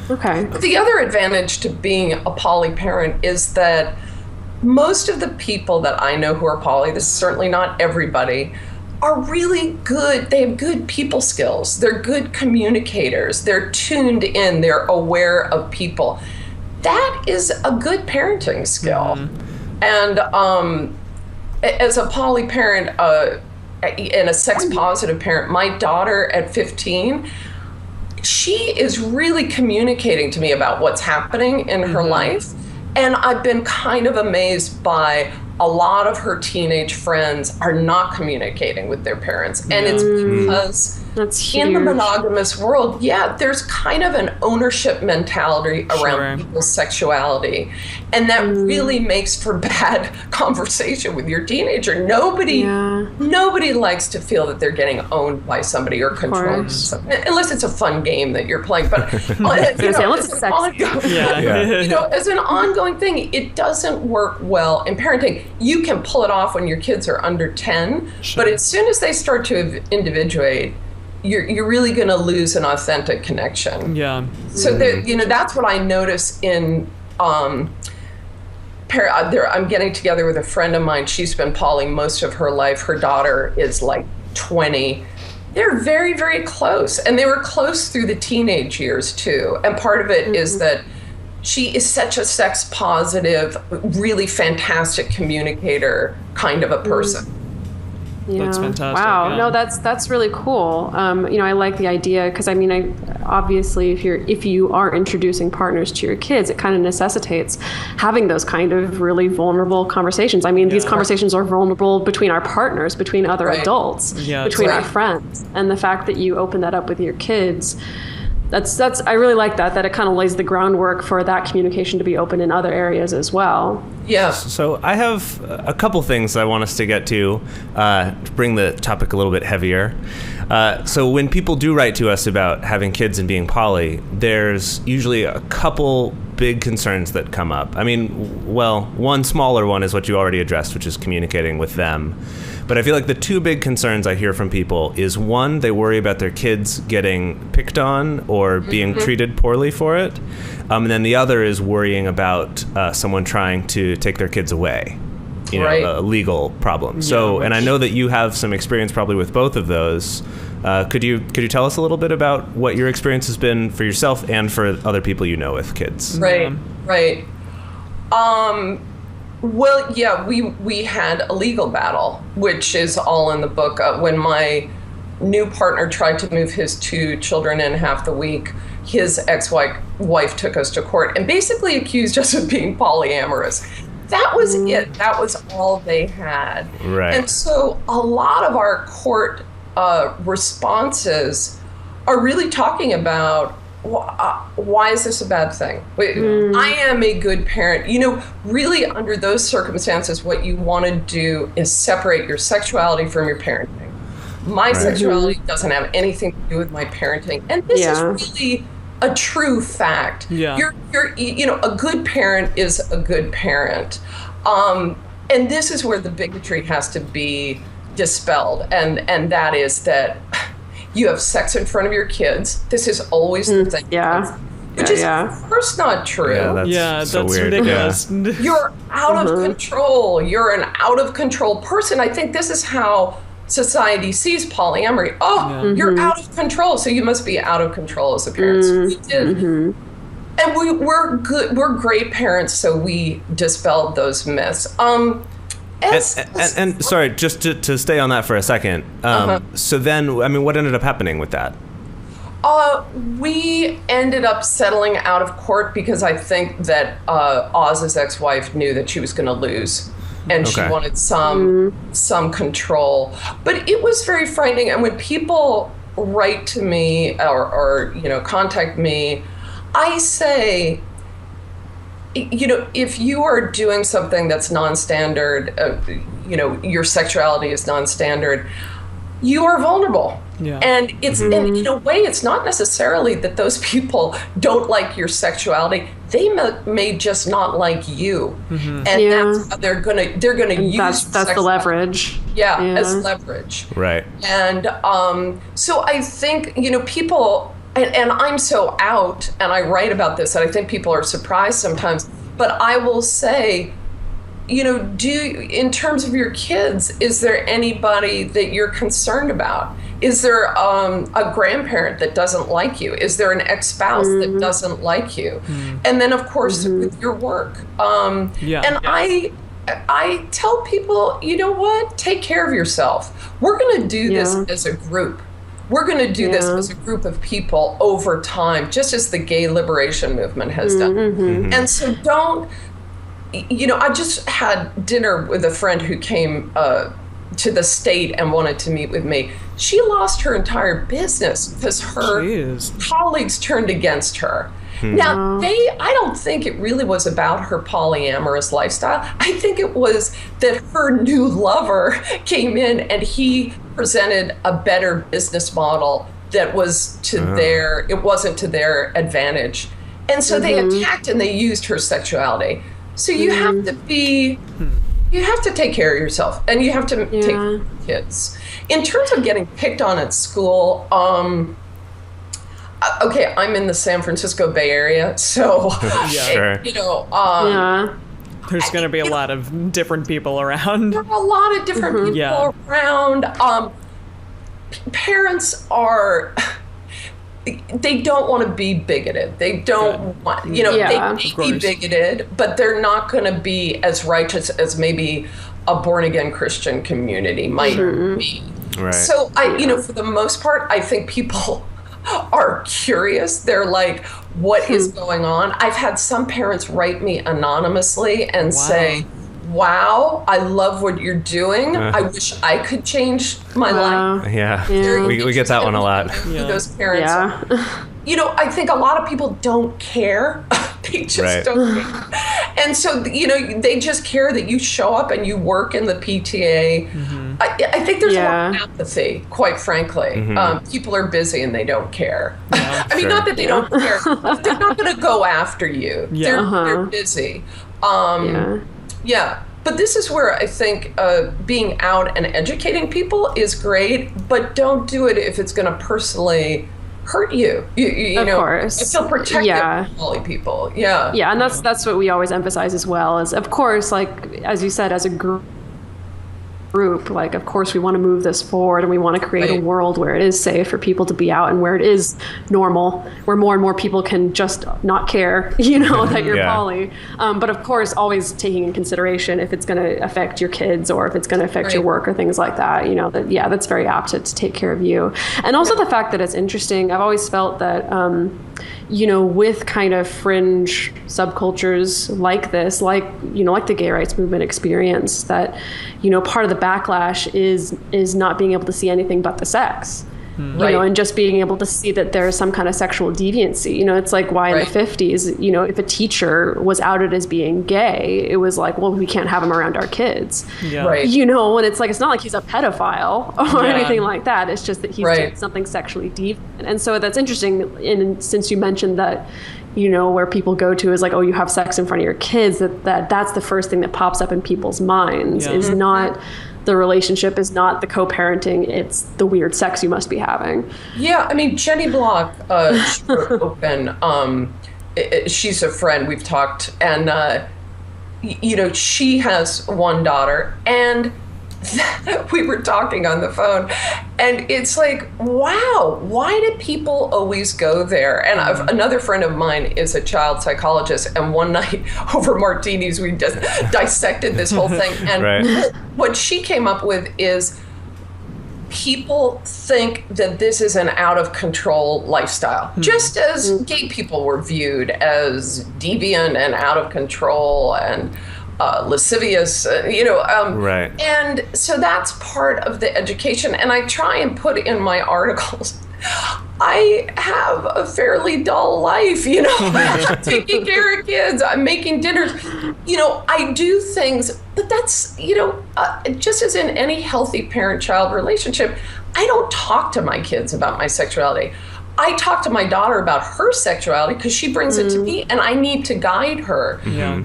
Okay. The other advantage to being a poly parent is that most of the people that I know who are poly, this is certainly not everybody, are really good. They have good people skills. They're good communicators. They're tuned in. They're aware of people. That is a good parenting skill. And as a poly parent and a sex positive parent, my daughter at 15, she is really communicating to me about what's happening in her life. And I've been kind of amazed by a lot of her teenage friends are not communicating with their parents. And it's because in the monogamous world, there's kind of an ownership mentality around people's sexuality. And that really makes for bad conversation with your teenager. Nobody likes to feel that they're getting owned by somebody or controlled by somebody, unless it's a fun game that you're playing. But as an ongoing thing, it doesn't work well in parenting. You can pull it off when your kids are under 10, but as soon as they start to individuate, you're really going to lose an authentic connection. Yeah. So that's what I notice in I'm getting together with a friend of mine. She's been poly most of her life. Her daughter is like 20. They're very, very close, and they were close through the teenage years too. And part of it is that she is such a sex positive, really fantastic communicator kind of a person. Yeah. That's fantastic. Wow. Yeah. No, that's really cool. I like the idea because obviously if you are introducing partners to your kids, it kind of necessitates having those kind of really vulnerable conversations. I mean, these conversations are vulnerable between our partners, between other adults, between our friends, and the fact that you open that up with your kids. That's I really like that it kind of lays the groundwork for that communication to be open in other areas as well. Yeah. So I have a couple things I want us to get to bring the topic a little bit heavier. So when people do write to us about having kids and being poly, there's usually a couple big concerns that come up. I mean, well, one smaller one is what you already addressed, which is communicating with them. But I feel like the two big concerns I hear from people is, one, they worry about their kids getting picked on or being treated poorly for it. And then the other is worrying about someone trying to take their kids away, a legal problem. So, and I know that you have some experience probably with both of those. Could you tell us a little bit about what your experience has been for yourself and for other people you know with kids? Right. Well, yeah, we had a legal battle, which is all in the book. When my new partner tried to move his 2 children in half the week, his ex-wife took us to court and basically accused us of being polyamorous. That was it. That was all they had. Right. And so a lot of our court responses are really talking about why is this a bad thing? I am a good parent. Really under those circumstances, what you want to do is separate your sexuality from your parenting. My sexuality doesn't have anything to do with my parenting. And this is really a true fact. Yeah. You're a good parent is a good parent. And this is where the bigotry has to be dispelled. And that is that you have sex in front of your kids. This is always the thing. Yeah. Which is, of course, not true. That's so weird. ridiculous. Yeah. You're out of control. You're an out of control person. I think this is how society sees polyamory. You're out of control, so you must be out of control as a parent. So we did. And we're good. We're great parents, so we dispelled those myths. And sorry, just to stay on that for a second. So then, I mean, what ended up happening with that? We ended up settling out of court because I think that Oz's ex-wife knew that she was going to lose, and she wanted some control. But it was very frightening. And when people write to me or contact me, I say, if you are doing something that's non-standard, your sexuality is non-standard, you are vulnerable. Yeah. And it's and in a way, it's not necessarily that those people don't like your sexuality. They may just not like you, and that's how they're gonna use that's the leverage. As leverage. Right. And so I think people. And I'm so out, and I write about this, and I think people are surprised sometimes. But I will say, in terms of your kids, is there anybody that you're concerned about? Is there a grandparent that doesn't like you? Is there an ex-spouse that doesn't like you? And then, of course, with your work. And I tell people, you know what? Take care of yourself. We're going to do this as a group. We're going to do this as a group of people over time, just as the gay liberation movement has done. And so I just had dinner with a friend who came to the state and wanted to meet with me. She lost her entire business because her colleagues turned against her. Now, I don't think it really was about her polyamorous lifestyle. I think it was that her new lover came in and he presented a better business model that was it wasn't to their advantage. And so they attacked and they used her sexuality. So you have to you have to take care of yourself, and you have to take care of your kids. In terms of getting picked on at school, okay, I'm in the San Francisco Bay Area, so there's going to be a lot of different people around. There are a lot of different people around. Parents they don't want to be bigoted. They don't want, they may be bigoted, but they're not going to be as righteous as maybe a born-again Christian community might be. Right. So for the most part, I think people are curious. They're like, what is going on? I've had some parents write me anonymously and say, wow, I love what you're doing. I wish I could change my life. Yeah. We get that one a lot. Those parents. I think a lot of people don't care. They just don't care. And so, they just care that you show up and you work in the PTA. I think there's a lot of apathy, quite frankly. People are busy and they don't care. I mean, not that they don't care, but they're not going to go after you. They're busy. But this is where I think being out and educating people is great, but don't do it if it's going to personally hurt you. You know, course. I feel protective of poly people. Yeah, and that's what we always emphasize as well. Is of course, like as you said, as a group, like of course we want to move this forward and we want to create a world where it is safe for people to be out and where it is normal, where more and more people can just not care, that you're poly. But of course, always taking in consideration if it's going to affect your kids or if it's going to affect your work or things like that, that's very apt to take care of you. And also the fact that it's interesting, I've always felt that, with kind of fringe subcultures like this, like the gay rights movement experience, that, part of the backlash is not being able to see anything but the sex. you know, and just being able to see that there's some kind of sexual deviancy. You know, it's like why in the 50s, you know, if a teacher was outed as being gay, it was like, well, we can't have him around our kids. You know, and it's like, it's not like he's a pedophile or anything like that. It's just that he's doing something sexually deviant. And so that's interesting. And since you mentioned that, you know, where people go to is like, oh, you have sex in front of your kids, that's the first thing that pops up in people's minds is not the relationship, is not the co-parenting, it's the weird sex you must be having. Yeah, I mean, Jenny Block, she wrote Open. She's a friend, we've talked, and, you know, she has one daughter, and we were talking on the phone, and it's like, wow, why do people always go there? And another friend of mine is a child psychologist, and one night over martinis, we just dissected this whole thing. And what she came up with is people think that this is an out of control lifestyle, just as gay people were viewed as deviant and out of control and lascivious, you know, and so that's part of the education. And I try and put in my articles, I have a fairly dull life, you know, I'm taking care of kids, I'm making dinners, you know, I do things, but that's, you know, just as in any healthy parent-child relationship, I don't talk to my kids about my sexuality. I talk to my daughter about her sexuality because she brings it to me and I need to guide her.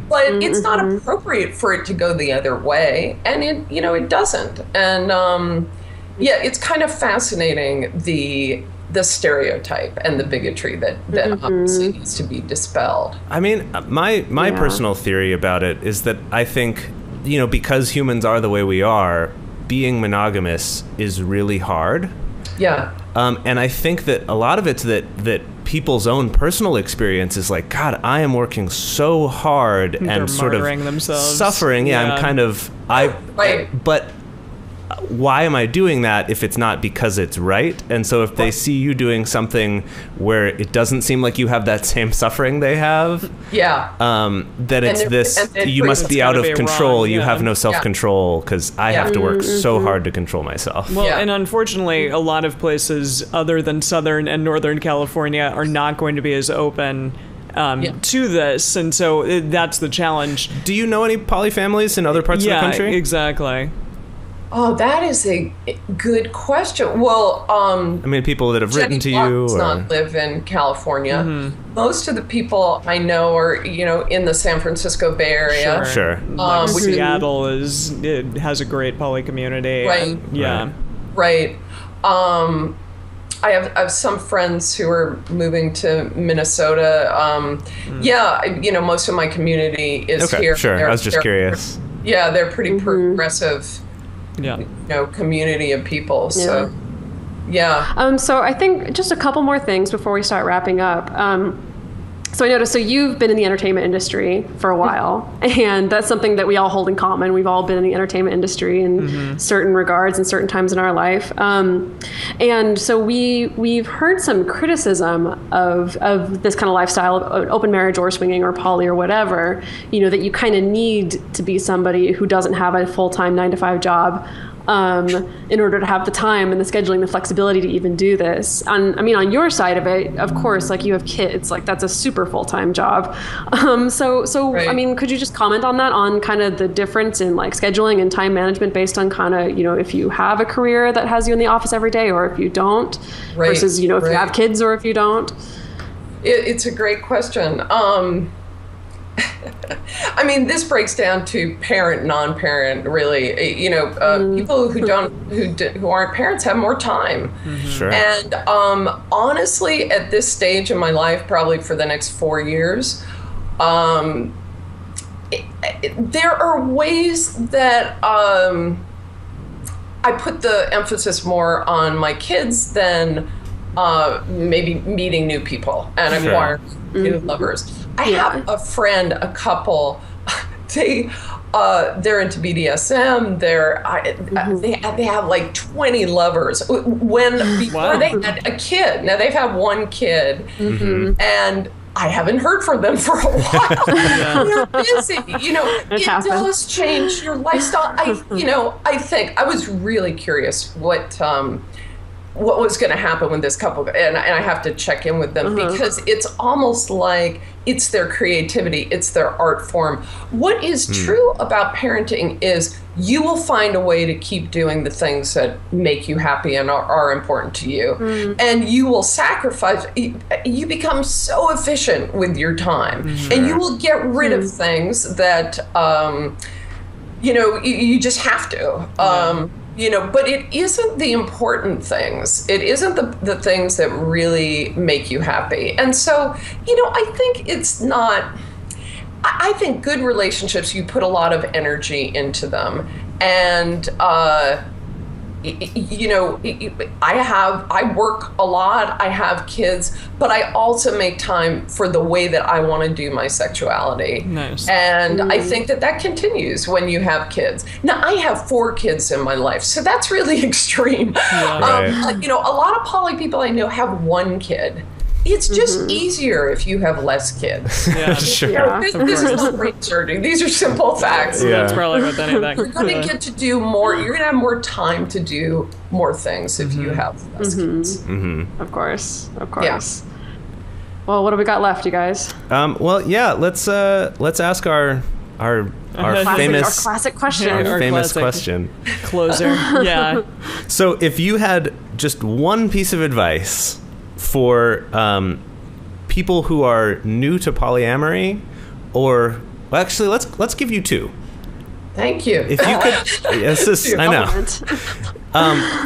But it's not appropriate for it to go the other way. And it, you know, it doesn't. And it's kind of fascinating the stereotype and the bigotry that obviously needs to be dispelled. I mean, my personal theory about it is that I think, you know, because humans are the way we are, being monogamous is really hard. And I think that a lot of it's that people's own personal experience is like, God, I am working so hard and sort of themselves. Suffering. I'm kind of, but why am I doing that if it's not because it's right? And so if they see you doing something where it doesn't seem like you have that same suffering they have, that it's you must be out of control. You have no self-control because I have to work so hard to control myself. Well, and unfortunately, a lot of places other than Southern and Northern California are not going to be as open to this, and so that's the challenge. Do you know any polyfamilies in other parts of the country? Yeah, exactly. Oh, that is a good question. Well, I mean, people that have written to you does not live in California. Most of the people I know are, you know, in the San Francisco Bay Area. Sure. Seattle has a great poly community. Right. Right. I have some friends who are moving to Minnesota. You know, most of my community is here. Sure. I was just curious. They're pretty progressive. You know, community of people. So, so I think just a couple more things before we start wrapping up. So I noticed, so you've been in the entertainment industry for a while, and that's something that we all hold in common. We've all been in the entertainment industry in certain regards and certain times in our life. And so we've heard some criticism of this kind of lifestyle of open marriage or swinging or poly or whatever, you know, that you kind of need to be somebody who doesn't have a full-time 9-to-5 job in order to have the time and the scheduling, the flexibility to even do this. And I mean, on your side of it, of course, like you have kids, like that's a super full-time job. So I mean, could you just comment on that, on kind of the difference in like scheduling and time management based on kind of, you know, if you have a career that has you in the office every day or if you don't, versus, you know, if you have kids or if you don't? It's a great question. I mean, this breaks down to parent, non-parent, really. You know, people who aren't parents have more time. Sure. And honestly, at this stage in my life, probably for the next 4 years, there are ways that I put the emphasis more on my kids than maybe meeting new people and acquiring new lovers. I have a friend, a couple, they're into BDSM. They have like 20 lovers before they had a kid. Now they've had one kid, and I haven't heard from them for a while. They're busy. You know, it does change your lifestyle. I think I was really curious what what was going to happen with this couple, and I have to check in with them because it's almost like it's their creativity, it's their art form. What is true about parenting is you will find a way to keep doing the things that make you happy and are important to you. And you will sacrifice, you become so efficient with your time, and you will get rid of things that, you just have to. But it isn't the important things. It isn't the things that really make you happy. And so, I think it's not, I think good relationships, you put a lot of energy into them. And, I work a lot, I have kids, but I also make time for the way that I want to do my sexuality. Nice. And I think that continues when you have kids. Now, I have 4 kids in my life, so that's really extreme. Yeah. A lot of poly people I know have 1 kid. It's just easier if you have less kids. Yeah, Sure. Yeah. This is not brain surgery. These are simple facts. Yeah. That's probably with anything. You're going to get to do more. You're going to have more time to do more things if you have less kids. Of course. Yeah. Well, what do we got left, you guys? Let's ask our famous classic question. Our famous classic question. Closer. Yeah. So, if you had just one piece of advice for people who are new to polyamory, or actually, let's give you 2. Thank you. If you could, I know.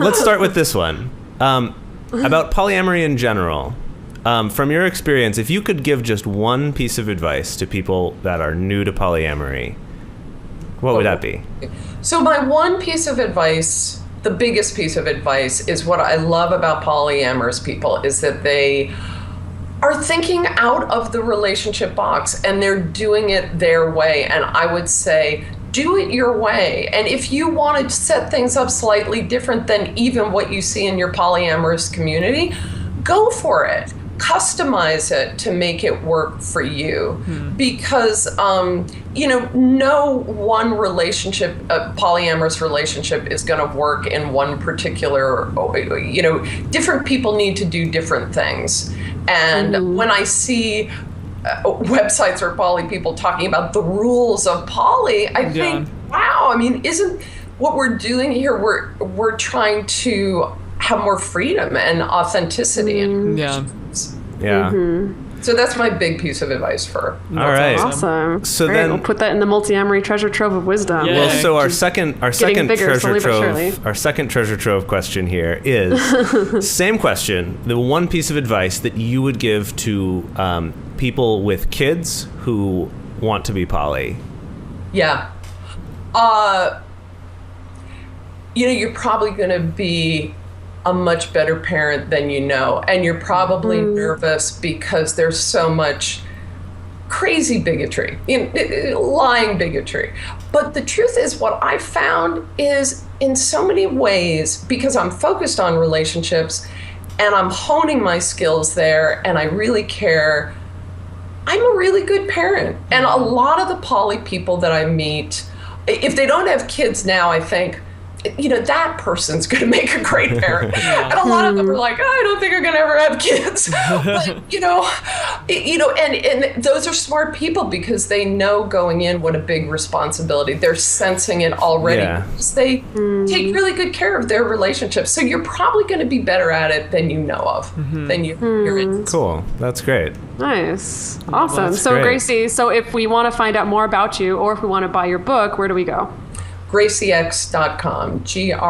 Let's start with this one about polyamory in general. From your experience, if you could give just one piece of advice to people that are new to polyamory, what would that be? So my one piece of advice, the biggest piece of advice, is what I love about polyamorous people is that they are thinking out of the relationship box and they're doing it their way. And I would say, do it your way. And if you want to set things up slightly different than even what you see in your polyamorous community, go for it. Customize it to make it work for you. Because, no one relationship, a polyamorous relationship is going to work in one particular, different people need to do different things. And when I see websites or poly people talking about the rules of poly, I think, wow, isn't what we're doing here, we're trying to have more freedom and authenticity. So that's my big piece of advice for. All right. Awesome. So Great. then we'll put that in the Multiamory treasure trove of wisdom. Yeah. Well, so our second bigger, treasure trove question here is same question. The one piece of advice that you would give to people with kids who want to be poly. Yeah. You're probably going to be a much better parent than you know, and you're probably nervous because there's so much crazy bigotry, lying bigotry. But the truth is, what I found is, in so many ways, because I'm focused on relationships and I'm honing my skills there and I really care, I'm a really good parent. And a lot of the poly people that I meet, if they don't have kids now, I think, that person's going to make a great parent. And a lot of them are like, I don't think I'm going to ever have kids. But, and those are smart people because they know going in what a big responsibility. They're sensing it already because they take really good care of their relationships. So you're probably going to be better at it than you know of, than you're in. Cool. That's great. Nice. Awesome. That's so great. Gracie, so if we want to find out more about you or if we want to buy your book, where do we go? GracieX.com, GRACIE.com.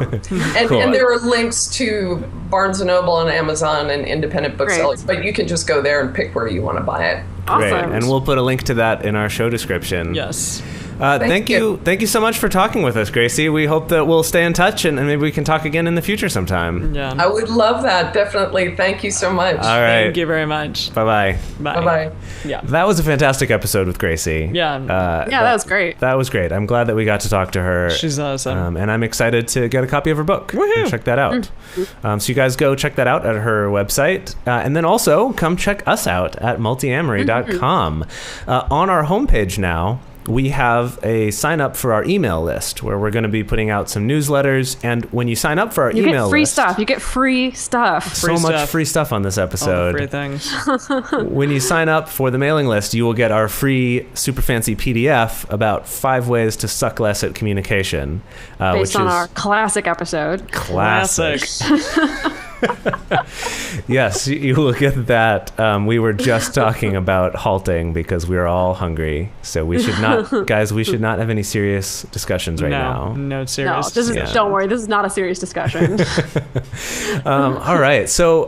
And, Cool. and there are links to Barnes & Noble and Amazon and independent booksellers, but you can just go there and pick where you want to buy it. Great. Awesome. And we'll put a link to that in our show description. Yes. Thank you so much for talking with us, Gracie. We hope that we'll stay in touch and maybe we can talk again in the future sometime. Yeah. I would love that, definitely. Thank you so much. All right. Thank you very much. Bye-bye. Bye. Bye-bye. Yeah. That was a fantastic episode with Gracie. Yeah. That was great. That was great. I'm glad that we got to talk to her. She's awesome. And I'm excited to get a copy of her book. Woohoo. And check that out. So you guys go check that out at her website. And then also come check us out at multiamory.com. On our homepage now, we have a sign up for our email list where we're going to be putting out some newsletters. And when you sign up for our email list... You get free stuff. You get free stuff. So much free stuff on this episode. All the free things. When you sign up for the mailing list, you will get our free super fancy PDF about 5 ways to suck less at communication. Based on our classic episode. Classic. Yes, you will get that. We were just talking about halting because we are all hungry. So we should not, guys, we should not have any serious discussions right now. No serious. Don't worry, this is not a serious discussion. All right. So,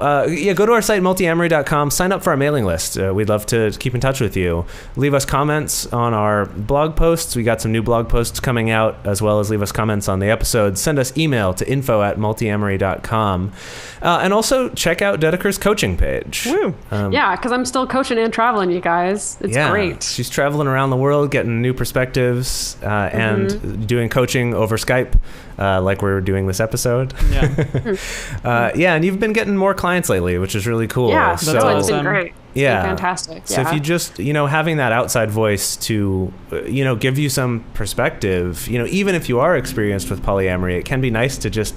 go to our site, multiamory.com, sign up for our mailing list. We'd love to keep in touch with you. Leave us comments on our blog posts. We got some new blog posts coming out, as well as leave us comments on the episodes. Send us email to info@multiamory.com. And also check out Dedeker's coaching page. Woo. Yeah, because I'm still coaching and traveling, you guys. It's great. She's traveling around the world, getting new perspectives, and doing coaching over Skype, like we're doing this episode. Yeah. And you've been getting more clients lately, which is really cool. Yeah, so it's been great. Yeah. Fantastic. So if you just, having that outside voice to, give you some perspective, even if you are experienced with polyamory, it can be nice to just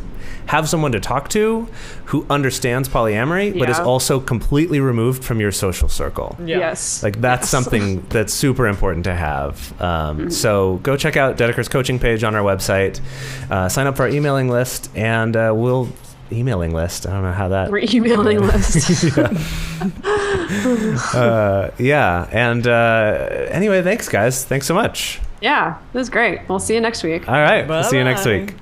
have someone to talk to who understands polyamory, but is also completely removed from your social circle. Yeah. Yes. Like that's something that's super important to have. So go check out Dedeker's coaching page on our website, sign up for our emailing list, and we'll... Emailing list. I don't know how that... We're emailing list. And anyway, thanks, guys. Thanks so much. Yeah, it was great. We'll see you next week. All right. We'll see you next week.